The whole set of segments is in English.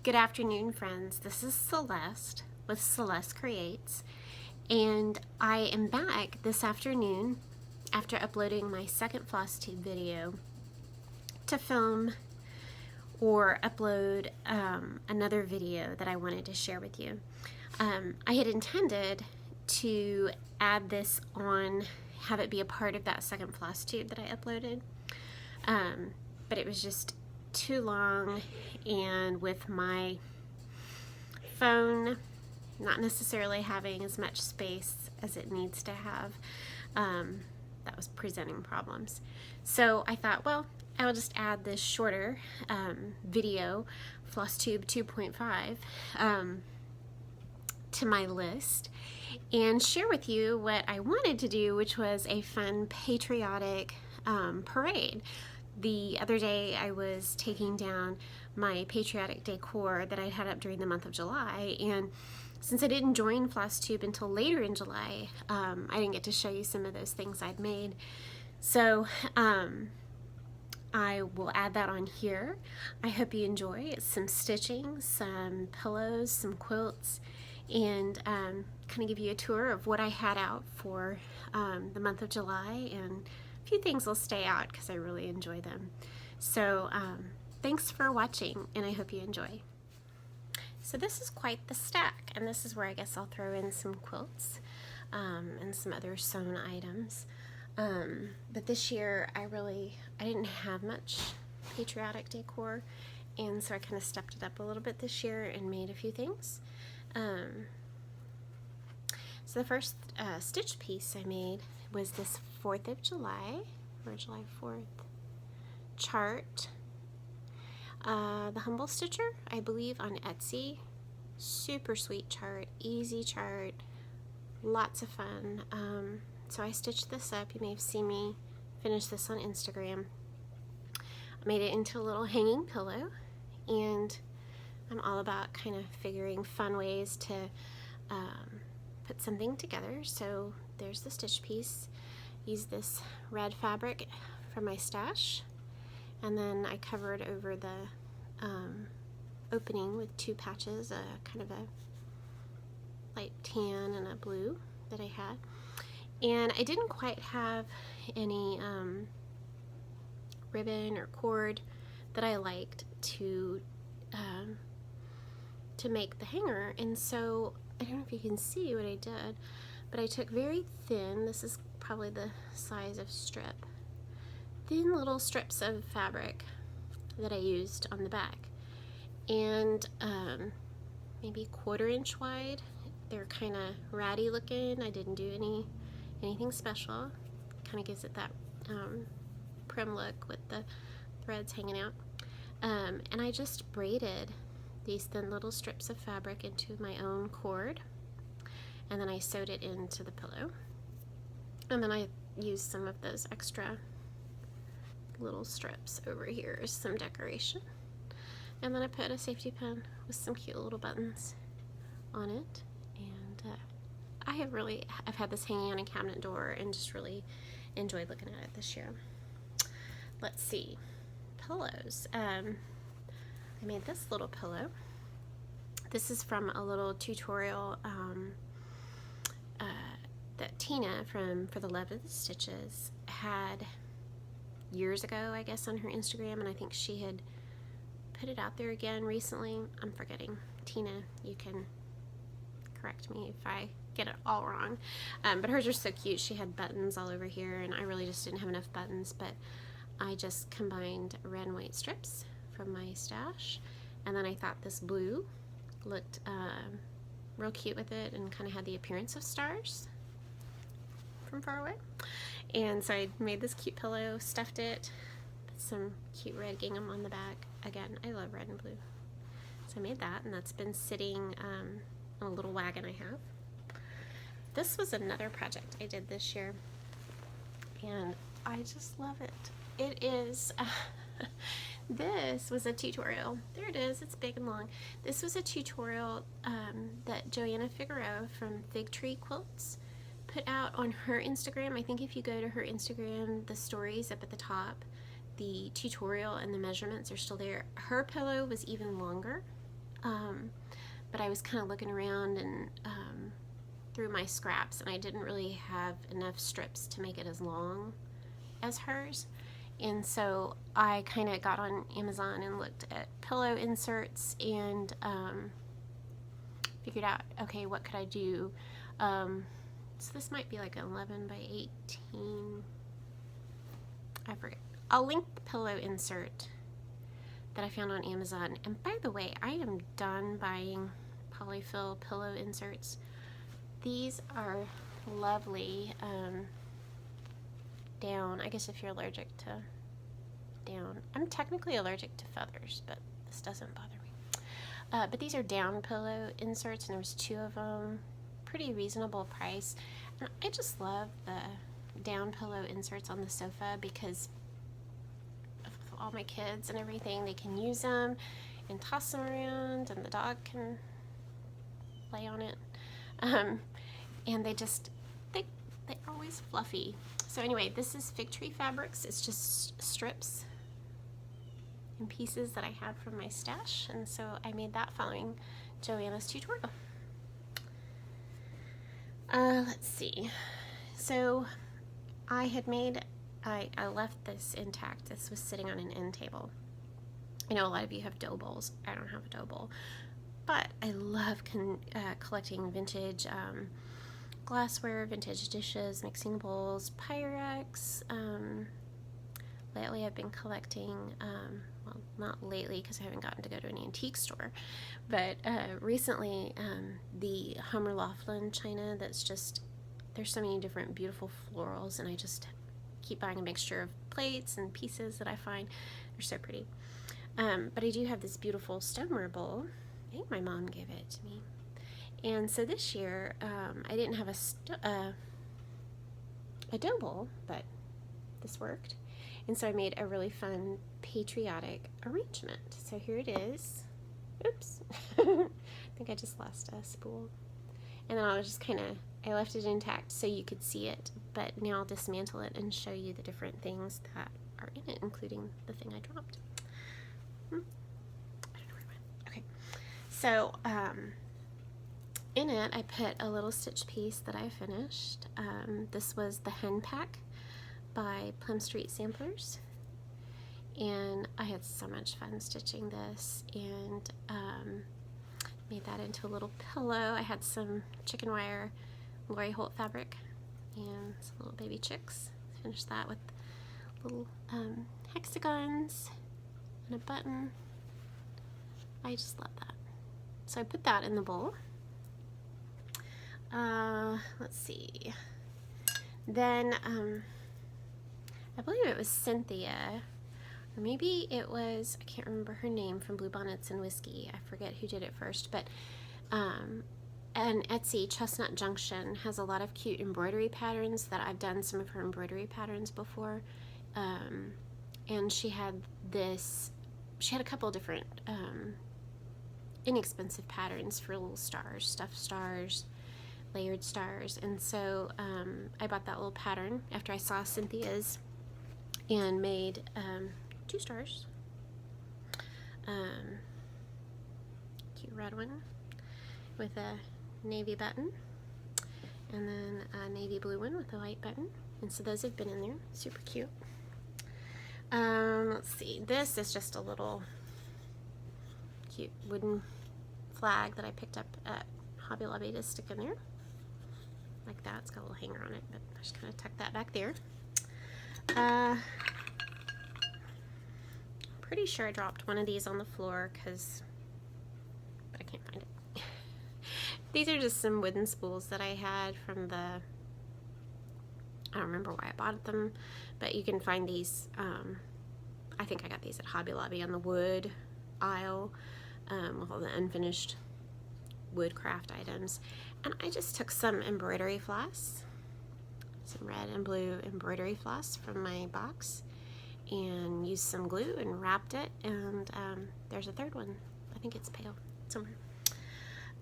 Good afternoon, friends. This is Celeste with Celeste Creates, and I am back this afternoon after uploading my second FlossTube video to film or upload another video that I wanted to share with you. I had intended to add this on, have it be a part of that second FlossTube that I uploaded, but it was just too long, and with my phone not necessarily having as much space as it needs to have, that was presenting problems. So I thought, well, I'll just add this shorter video, FlossTube 2.5, to my list and share with you what I wanted to do, which was a fun patriotic parade. The other day I was taking down my patriotic decor that I had up during the month of July, and since I didn't join FlossTube until later in July, I didn't get to show you some of those things I'd made. So I will add that on here. I hope you enjoy. It's some stitching, some pillows, some quilts, and kind of give you a tour of what I had out for the month of July, and a few things will stay out because I really enjoy them. So thanks for watching, and I hope you enjoy. So this is quite the stack, and this is where I guess I'll throw in some quilts and some other sewn items. But this year I didn't have much patriotic decor, and so I kind of stepped it up a little bit this year and made a few things. So the first stitch piece I made was this 4th of July, or July 4th, chart. The Humble Stitcher, I believe, on Etsy. Super sweet chart, easy chart, lots of fun. So I stitched this up. You may have seen me finish this on Instagram. I made it into a little hanging pillow, and I'm all about kind of figuring fun ways to put something together. So there's the stitch piece. Use this red fabric from my stash, and then I covered over the opening with 2 patches, kind of a light tan and a blue that I had. And I didn't quite have any ribbon or cord that I liked to make the hanger, and so I don't know if you can see what I did, but I took very thin, this is probably the size of strip, thin little strips of fabric that I used on the back, and maybe 1/4 inch wide. They're kind of ratty looking. I didn't do anything special. Kind of gives it that prim look with the threads hanging out. And I just braided these thin little strips of fabric into my own cord, and then I sewed it into the pillow, and then I used some of those extra little strips over here as some decoration, and then I put a safety pin with some cute little buttons on it, and I've had this hanging on a cabinet door and just really enjoyed looking at it this year. Let's see, pillows. I made this little pillow. This is from a little tutorial that Tina from For the Love of the Stitches had years ago, I guess, on her Instagram, and I think she had put it out there again recently. I'm forgetting. Tina, you can correct me if I get it all wrong. But hers are so cute. She had buttons all over here, and I really just didn't have enough buttons, but I just combined red and white strips from my stash, and then I thought this blue looked real cute with it and kind of had the appearance of stars from far away. And so I made this cute pillow, stuffed it, put some cute red gingham on the back. Again, I love red and blue. So I made that, and that's been sitting on a little wagon I have. This was another project I did this year, and I just love it. It is, this was a tutorial. There it is, it's big and long. This was a tutorial that Joanna Figueroa from Fig Tree Quilts put out on her Instagram. I think if you go to her Instagram, the stories up at the top, the tutorial and the measurements are still there. Her pillow was even longer. but I was kind of looking around and through my scraps, and I didn't really have enough strips to make it as long as hers. And so I kind of got on Amazon and looked at pillow inserts and figured out, okay, what could I do? So this might be like 11 by 18. I forget. I'll link the pillow insert that I found on Amazon. And by the way, I am done buying polyfill pillow inserts. These are lovely down. I guess if you're allergic to down. I'm technically allergic to feathers, but this doesn't bother me. But these are down pillow inserts, and there was 2 of them. Pretty reasonable price. And I just love the down pillow inserts on the sofa because of all my kids and everything. They can use them and toss them around, and the dog can lay on it. And they're always fluffy. So anyway, this is Fig Tree Fabrics. It's just strips and pieces that I had from my stash, and so I made that following Joanna's tutorial. Let's see. So I had made, I left this intact. This was sitting on an end table. I know a lot of you have dough bowls. I don't have a dough bowl, but I love collecting vintage glassware, vintage dishes, mixing bowls, Pyrex. Lately I've been collecting, well, not lately because I haven't gotten to go to an antique store, but recently the Hummer Laughlin china that's just, there's so many different beautiful florals, and I just keep buying a mixture of plates and pieces that I find. They're so pretty. But I do have this beautiful stoneware bowl. I think my mom gave it to me. And so this year, I didn't have a dough bowl, but this worked. And so I made a really fun patriotic arrangement. So here it is. Oops. I think I just lost a spool. And then I was just I left it intact so you could see it, but now I'll dismantle it and show you the different things that are in it, including the thing I dropped. I don't know where it went. Okay. So, in it, I put a little stitch piece that I finished. This was the Hen Pack by Plum Street Samplers, and I had so much fun stitching this, and made that into a little pillow. I had some chicken wire Lori Holt fabric and some little baby chicks. Finished that with little hexagons and a button. I just love that. So I put that in the bowl. Let's see. Then, I believe it was Cynthia, or maybe it was, I can't remember her name, from Blue Bonnets and Whiskey. I forget who did it first, but, and Etsy, Chestnut Junction, has a lot of cute embroidery patterns that I've done some of her embroidery patterns before. And she had a couple different, inexpensive patterns for little stars, stuffed stars, layered stars, and so I bought that little pattern after I saw Cynthia's and made 2 stars. Cute red one with a navy button, and then a navy blue one with a white button, and so those have been in there. Super cute. Let's see, this is just a little cute wooden flag that I picked up at Hobby Lobby to stick in there. Like that. It's got a little hanger on it, but I just kind of tuck that back there. Pretty sure I dropped one of these on the floor but I can't find it. These are just some wooden spools that I had from I don't remember why I bought them, but you can find these, I think I got these at Hobby Lobby on the wood aisle, with all the unfinished wood craft items. And I just took some embroidery floss, some red and blue embroidery floss from my box, and used some glue and wrapped it, and there's a third one. I think it's pale somewhere.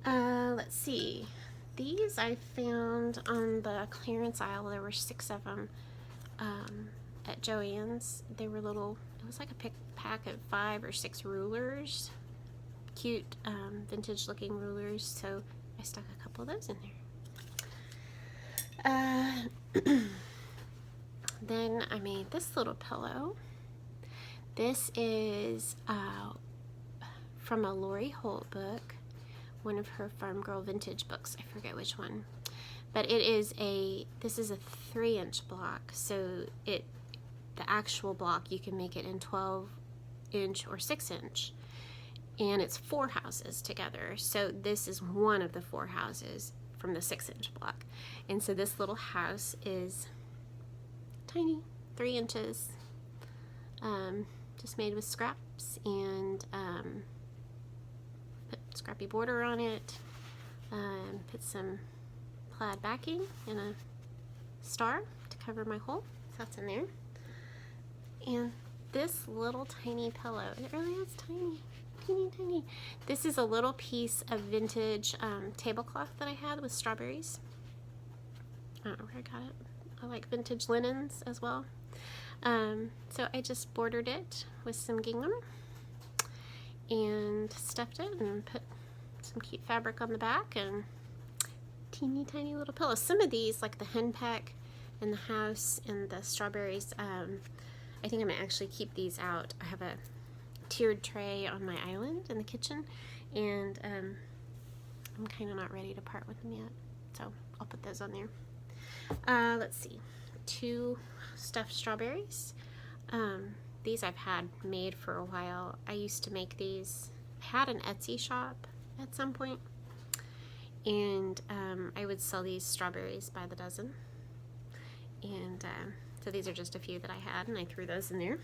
Let's see. These I found on the clearance aisle. There were 6 of them at Joann's. They were little, it was like a pack of 5 or 6 rulers. cute vintage looking rulers, so I stuck a couple of those in there. Then I made this little pillow. This is from a Lori Holt book, one of her Farm Girl vintage books. I forget which one, but this is a 3-inch block, so the actual block you can make it in 12-inch or 6-inch, and it's 4 houses together. So this is one of the 4 houses from the 6-inch block, and so this little house is tiny, 3 inches, just made with scraps, and put scrappy border on it, put some plaid backing and a star to cover my hole, so that's in there. And this little tiny pillow, it really is tiny, teeny tiny. This is a little piece of vintage tablecloth that I had with strawberries. I don't know where I got it. I like vintage linens as well. So I just bordered it with some gingham and stuffed it and put some cute fabric on the back, and teeny tiny little pillows. Some of these, like the henpeck and the house and the strawberries, I think I'm gonna actually keep these out. I have a tiered tray on my island in the kitchen, and I'm kind of not ready to part with them yet, so I'll put those on there. Let's see, 2 stuffed strawberries. These I've had made for a while. I used to make these. I had an Etsy shop at some point, and I would sell these strawberries by the dozen. And so these are just a few that I had, and I threw those in there.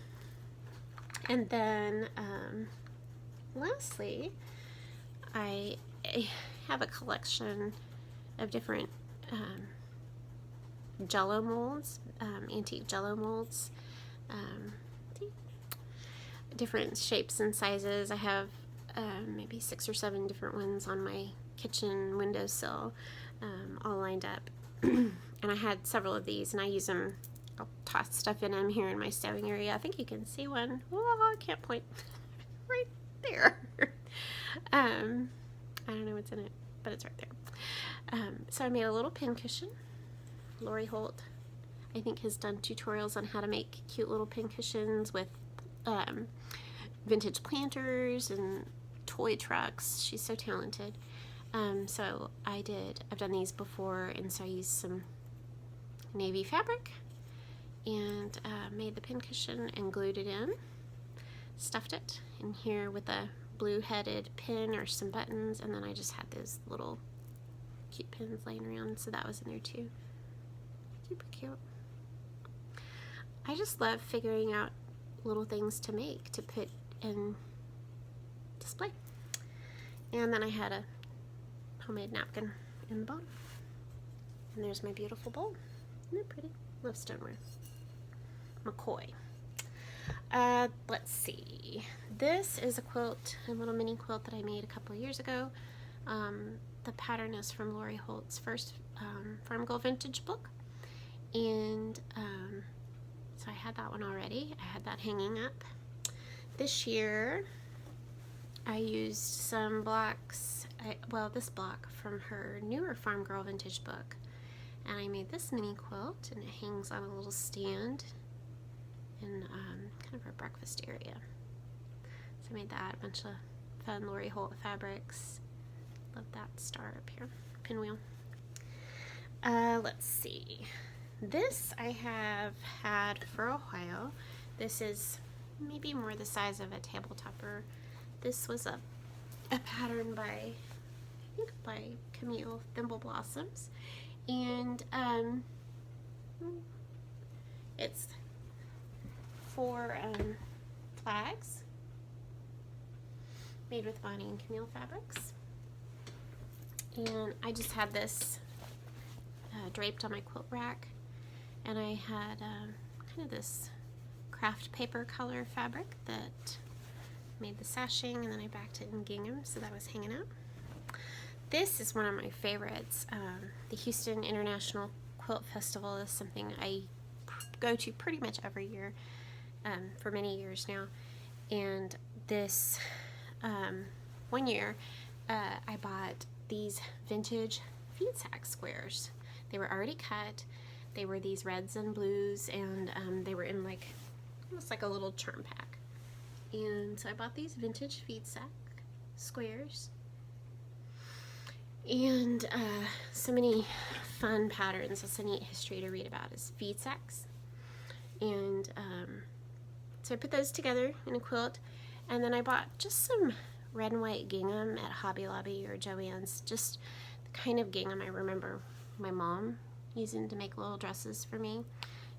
And then lastly, I have a collection of different Jello molds, antique Jello molds, different shapes and sizes. I have maybe 6 or 7 different ones on my kitchen windowsill, all lined up. And I had several of these, and I use them. I'll toss stuff in them here in my stowing area. I think you can see one. Oh, I can't point. Right there. I don't know what's in it, but it's right there. So I made a little pin cushion. Lori Holt, I think, has done tutorials on how to make cute little pin cushions with vintage planters and toy trucks. She's so talented. So I've done these before, and so I used some navy fabric and made the pin cushion and glued it in, stuffed it in here with a blue-headed pin or some buttons, and then I just had those little cute pins laying around, so that was in there too. Super cute. I just love figuring out little things to make, to put in display. And then I had a homemade napkin in the bottom. And there's my beautiful bowl. Isn't it pretty? Love stoneware. McCoy. Let's see. This is a quilt, a little mini quilt that I made a couple of years ago. The pattern is from Lori Holt's first Farm Girl vintage book. And so I had that one already. I had that hanging up. This year I used some blocks, this block from her newer Farm Girl vintage book, and I made this mini quilt, and it hangs on a little stand in kind of her breakfast area. So I made that, a bunch of fun Lori Holt fabrics. Love that star up here, pinwheel. Let's see. This I have had for a while. This is maybe more the size of a table topper. This was a pattern by Camille Thimble Blossoms, and it's 4 flags made with Bonnie and Camille fabrics, and I just had this draped on my quilt rack, and I had kind of this craft paper color fabric that made the sashing, and then I backed it in gingham, so that was hanging out. This is one of my favorites. The Houston International Quilt Festival is something I go to pretty much every year for many years now, and this one year I bought these vintage feed sack squares. They were already cut. They were these reds and blues, and they were in like almost like a little charm pack. And so I bought these vintage feed sack squares, and so many fun patterns. It's a neat history to read about is feed sacks. And so I put those together in a quilt, and then I bought just some red and white gingham at Hobby Lobby or Joann's, just the kind of gingham I remember my mom using to make little dresses for me.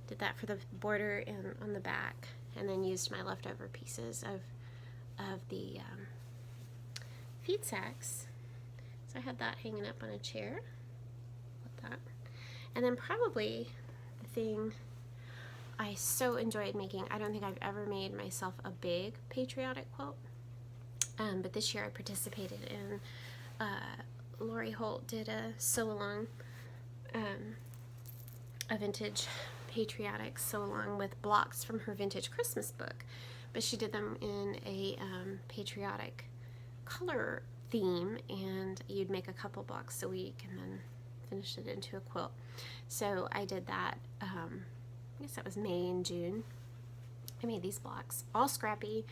Did that for the border and on the back, and then used my leftover pieces of the feed sacks. So I had that hanging up on a chair with that. And then probably the thing I so enjoyed making, I don't think I've ever made myself a big patriotic quilt, but this year I participated in, Lori Holt did a sew-along, a vintage patriotic sew-along with blocks from her vintage Christmas book, but she did them in a patriotic color theme, and you'd make a couple blocks a week and then finish it into a quilt. So I did that, I guess that was May and June. I made these blocks, all scrappy.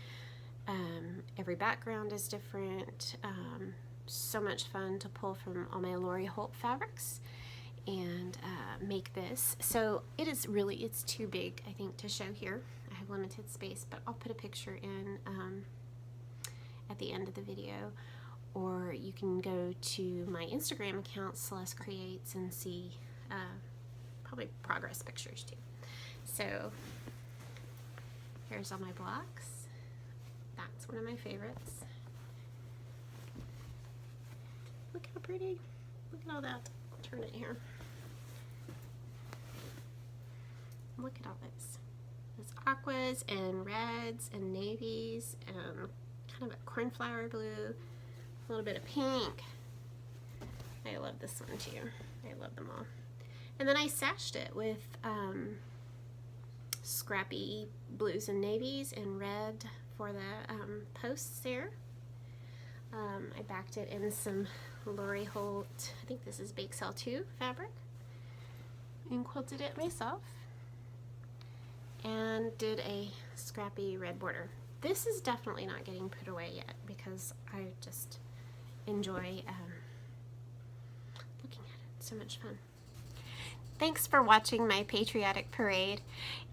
Every background is different. So much fun to pull from all my Lori Holt fabrics and make this. So it is really, it's too big, I think, to show here. I have limited space, but I'll put a picture in at the end of the video, or you can go to my Instagram account, Celeste Creates, and see probably progress pictures too. So here's all my blocks. That's one of my favorites. Look how pretty. Look at all that. I'll turn it here. Look at all this. There's aquas and reds and navies and kind of a cornflower blue, a little bit of pink. I love this one too. I love them all. And then I sashed it with scrappy blues and navies and red for the posts there. I backed it in some Lori Holt, I think this is Bake Sale 2 fabric, and quilted it myself, and did a scrappy red border. This is definitely not getting put away yet because I just enjoy looking at it. So much fun. Thanks for watching my patriotic parade,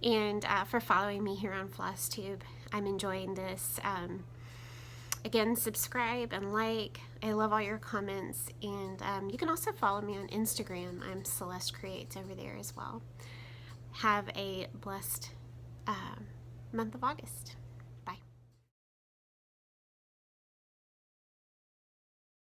and for following me here on FlossTube. I'm enjoying this. Again, subscribe and like. I love all your comments, and you can also follow me on Instagram. I'm Celeste Creates over there as well. Have a blessed month of August.